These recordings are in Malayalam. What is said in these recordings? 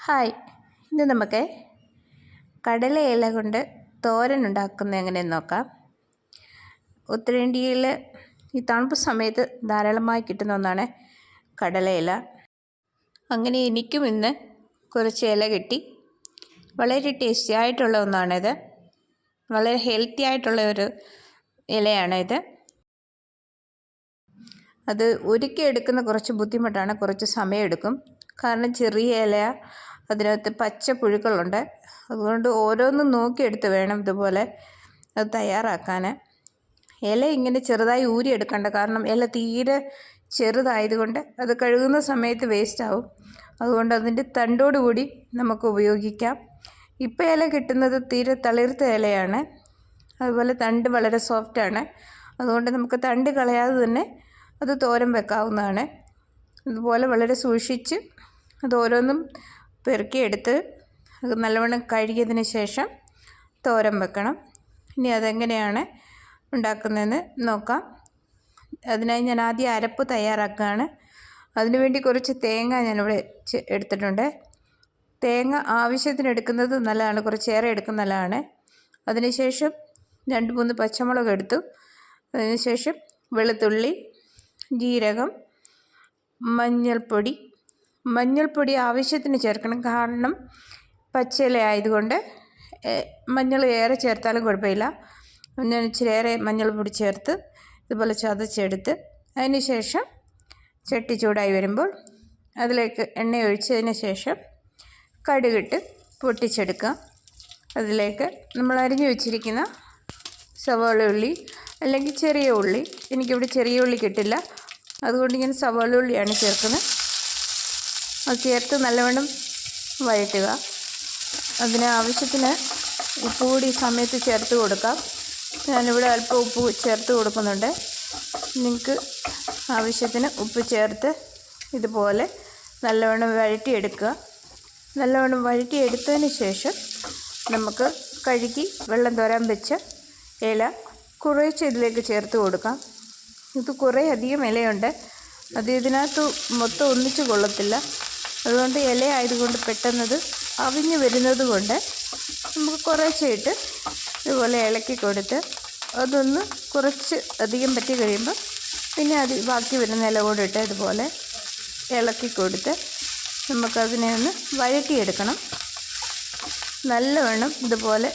ഹായ്, ഇന്ന് നമുക്ക് കടലയില കൊണ്ട് തോരൻ ഉണ്ടാക്കുന്നത് എങ്ങനെയെന്ന് നോക്കാം. ഉത്തരേന്ത്യയിൽ ഈ തണുപ്പ് സമയത്ത് ധാരാളമായി കിട്ടുന്ന ഒന്നാണ് കടലയില. അങ്ങനെ എനിക്കും ഇന്ന് കുറച്ച് ഇല കിട്ടി. വളരെ ടേസ്റ്റി ആയിട്ടുള്ള ഒന്നാണിത്. വളരെ ഹെൽത്തി ആയിട്ടുള്ള ഒരു ഇലയാണിത്. അത് എടുക്കുന്ന കുറച്ച് ബുദ്ധിമുട്ടാണ്, കുറച്ച് സമയമെടുക്കും. കാരണം ചെറിയ ഇല, അതിനകത്ത് പച്ച പുഴുക്കളുണ്ട്. അതുകൊണ്ട് ഓരോന്നും നോക്കിയെടുത്ത് വേണം ഇതുപോലെ അത് തയ്യാറാക്കാൻ. ഇല ഇങ്ങനെ ചെറുതായി ഊരിയെടുക്കണ്ട, കാരണം ഇല തീരെ ചെറുതായതുകൊണ്ട് അത് കഴുകുന്ന സമയത്ത് വേസ്റ്റാവും. അതുകൊണ്ട് അതിൻ്റെ തണ്ടോടുകൂടി നമുക്ക് ഉപയോഗിക്കാം. ഇപ്പം ഇല കിട്ടുന്നത് തീരെ തളിർത്ത ഇലയാണ്. അതുപോലെ തണ്ട് വളരെ സോഫ്റ്റാണ്. അതുകൊണ്ട് നമുക്ക് തണ്ട് കളയാതെ തന്നെ അത് തോരൻ വെക്കാവുന്നതാണ്. അതുപോലെ വളരെ സൂക്ഷിച്ച് അത് ഓരോന്നും പെറുക്കിയെടുത്ത് അത് നല്ലവണ്ണം കഴുകിയതിന് ശേഷം തോരൻ വെക്കണം. ഇനി അതെങ്ങനെയാണ് ഉണ്ടാക്കുന്നതെന്ന് നോക്കാം. അതിനായി ഞാൻ ആദ്യം അരപ്പ് തയ്യാറാക്കുകയാണ്. അതിനുവേണ്ടി കുറച്ച് തേങ്ങ ഞാനിവിടെ എടുത്തിട്ടുണ്ട്. തേങ്ങ ആവശ്യത്തിന് എടുക്കുന്നത് നല്ലതാണ്, കുറച്ചേറെ എടുക്കുന്നത് നല്ലതാണ്. അതിനുശേഷം 2-3 പച്ചമുളക് എടുത്തു. അതിനുശേഷം വെളുത്തുള്ളി, ജീരകം, മഞ്ഞൾപ്പൊടി ആവശ്യത്തിന് ചേർക്കണം. കാരണം പച്ചില ആയതുകൊണ്ട് മഞ്ഞൾ ഏറെ ചേർത്താലും കുഴപ്പമില്ല. ഞാൻ ഇച്ചിരിയേറെ മഞ്ഞൾപ്പൊടി ചേർത്ത് ഇതുപോലെ ചതച്ചെടുത്ത് അതിന് ശേഷം ചട്ടി ചൂടായി വരുമ്പോൾ അതിലേക്ക് എണ്ണ ഒഴിച്ചതിന് ശേഷം കടുകിട്ട് പൊട്ടിച്ചെടുക്കുക. അതിലേക്ക് നമ്മൾ അരിഞ്ഞു വെച്ചിരിക്കുന്ന സവാള ഉള്ളി അല്ലെങ്കിൽ ചെറിയ ഉള്ളി, എനിക്കിവിടെ ചെറിയ ഉള്ളി കിട്ടില്ല, അതുകൊണ്ട് ഞാൻ സവാള ഉള്ളിയാണ് ചേർക്കുന്നത്. അത് ചേർത്ത് നല്ലവണ്ണം വഴറ്റുക. അതിന് ആവശ്യത്തിന് ഉപ്പ് കൂടി ഈ സമയത്ത് ചേർത്ത് കൊടുക്കാം. ഞാനിവിടെ അല്പം ഉപ്പ് ചേർത്ത് കൊടുക്കുന്നുണ്ട്. നിങ്ങൾക്ക് ആവശ്യത്തിന് ഉപ്പ് ചേർത്ത് ഇതുപോലെ നല്ലവണ്ണം വഴറ്റിയെടുക്കുക. നല്ലവണ്ണം വഴറ്റിയെടുത്തതിന് ശേഷം നമുക്ക് കഴുകി വെള്ളം തോരാൻ വെച്ച ഇല കുറേശ്ശെ ഇതിലേക്ക് ചേർത്ത് കൊടുക്കാം. ഇത് കുറേ അധികം ഇലയുണ്ട്, അത് ഇതിനകത്ത് മൊത്തം ഒന്നിച്ച് കൊള്ളത്തില്ല. അതുകൊണ്ട് ഇല ആയതുകൊണ്ട് പെട്ടെന്നത് അവിഞ്ഞ് വരുന്നത് കൊണ്ട് നമുക്ക് കുറേശ്ശെ ഇട്ട് ഇതുപോലെ ഇളക്കി കൊടുത്ത് അതൊന്ന് കുറച്ച് അധികം പറ്റി കഴിയുമ്പോൾ പിന്നെ ബാക്കി വരുന്ന ഇല കൂടെ ഇട്ട് ഇതുപോലെ ഇളക്കി കൊടുത്ത് നമുക്കതിനെ ഒന്ന് വഴറ്റിയെടുക്കണം. നല്ലവണ്ണം ഇതുപോലെ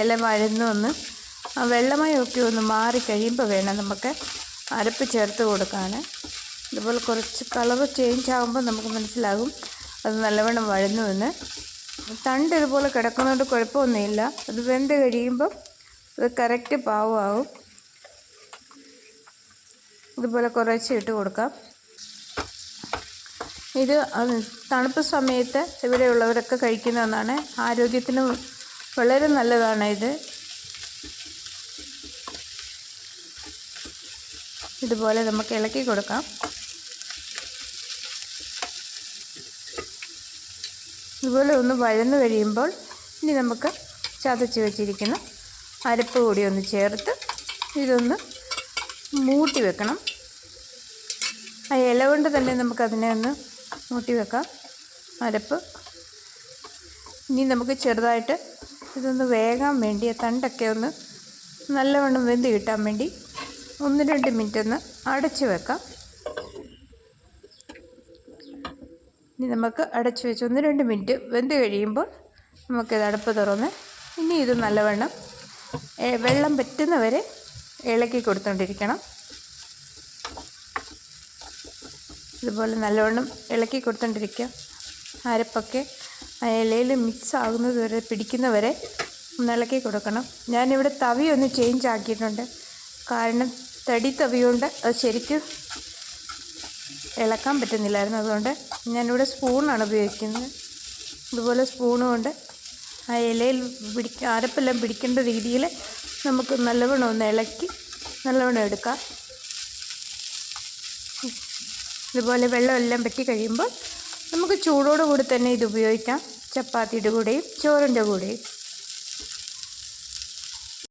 ഇല വഴന്ന് ആ വെള്ളമയമൊക്കെ ഒന്ന് മാറിക്കഴിയുമ്പോൾ വേണം നമുക്ക് അരപ്പ് ചേർത്ത് കൊടുക്കാൻ. ഇതുപോലെ കുറച്ച് കളറ് ചേഞ്ച് ആകുമ്പോൾ നമുക്ക് മനസ്സിലാകും അത് നല്ലവണ്ണം വഴന്നുവെന്ന്. തണ്ട് ഇതുപോലെ കിടക്കുന്നതുകൊണ്ട് കുഴപ്പമൊന്നുമില്ല. അത് വെന്ത് കഴിയുമ്പോൾ അത് കറക്റ്റ് പാകമാകും. ഇതുപോലെ കുറച്ച് ഇട്ട് കൊടുക്കാം. ഇത് തണുപ്പ് സമയത്ത് ഇവിടെയുള്ളവരൊക്കെ കഴിക്കുന്ന ഒന്നാണ്. ആരോഗ്യത്തിന് വളരെ നല്ലതാണ് ഇത്. ഇതുപോലെ നമുക്ക് ഇളക്കി കൊടുക്കാം. ഇതുപോലെ ഒന്ന് വഴന്നു കഴിയുമ്പോൾ ഇനി നമുക്ക് ചതച്ച് വെച്ചിരിക്കുന്ന അരപ്പ് കൂടി ഒന്ന് ചേർത്ത് ഇതൊന്ന് മൂട്ടി വെക്കണം. ആ ഇല കൊണ്ട് തന്നെ നമുക്കതിനെ ഒന്ന് മൂട്ടി വെക്കാം അരപ്പ്. ഇനി നമുക്ക് ചെറുതായിട്ട് ഇതൊന്ന് വേകാൻ വേണ്ടി തണ്ടൊക്കെ ഒന്ന് നല്ലവണ്ണം വെന്ത് കിട്ടാൻ വേണ്ടി 1-2 മിനിറ്റ് ഒന്ന് അടച്ച് വെക്കാം. ഇനി നമുക്ക് അടച്ച് വെച്ച് 1-2 മിനിറ്റ് വെന്ത് കഴിയുമ്പോൾ നമുക്കിത് അടപ്പ് തുറന്ന് ഇനി ഇത് നല്ലവണ്ണം വെള്ളം പറ്റുന്നവരെ ഇളക്കി കൊടുത്തുകൊണ്ടിരിക്കണം. ഇതുപോലെ നല്ലവണ്ണം ഇളക്കി കൊടുത്തുകൊണ്ടിരിക്കുക. അരപ്പൊക്കെ ആ ഇലയിൽ മിക്സ് ആകുന്നത് വരെ പിടിക്കുന്നവരെ ഒന്ന് ഇളക്കി കൊടുക്കണം. ഞാനിവിടെ തവി ഒന്ന് ചേഞ്ച് ആക്കിയിട്ടുണ്ട്. കാരണം തടി തവി കൊണ്ട് അത് ശരിക്കും ഇളക്കാൻ പറ്റുന്നില്ലായിരുന്നു. അതുകൊണ്ട് ഞാനിവിടെ സ്പൂണാണ് ഉപയോഗിക്കുന്നത്. ഇതുപോലെ സ്പൂണ് കൊണ്ട് ആ ഇലയിൽ അരപ്പെല്ലാം പിടിക്കേണ്ട രീതിയിൽ നമുക്ക് നല്ലവണ്ണം ഒന്ന് ഇളക്കി നല്ലവണ്ണം എടുക്കാം. ഇതുപോലെ വെള്ളമെല്ലാം പറ്റി കഴിയുമ്പോൾ നമുക്ക് ചൂടോടുകൂടി തന്നെ ഇത് ഉപയോഗിക്കാം. ചപ്പാത്തിയുടെ കൂടെയും ചോറിൻ്റെ കൂടെയും.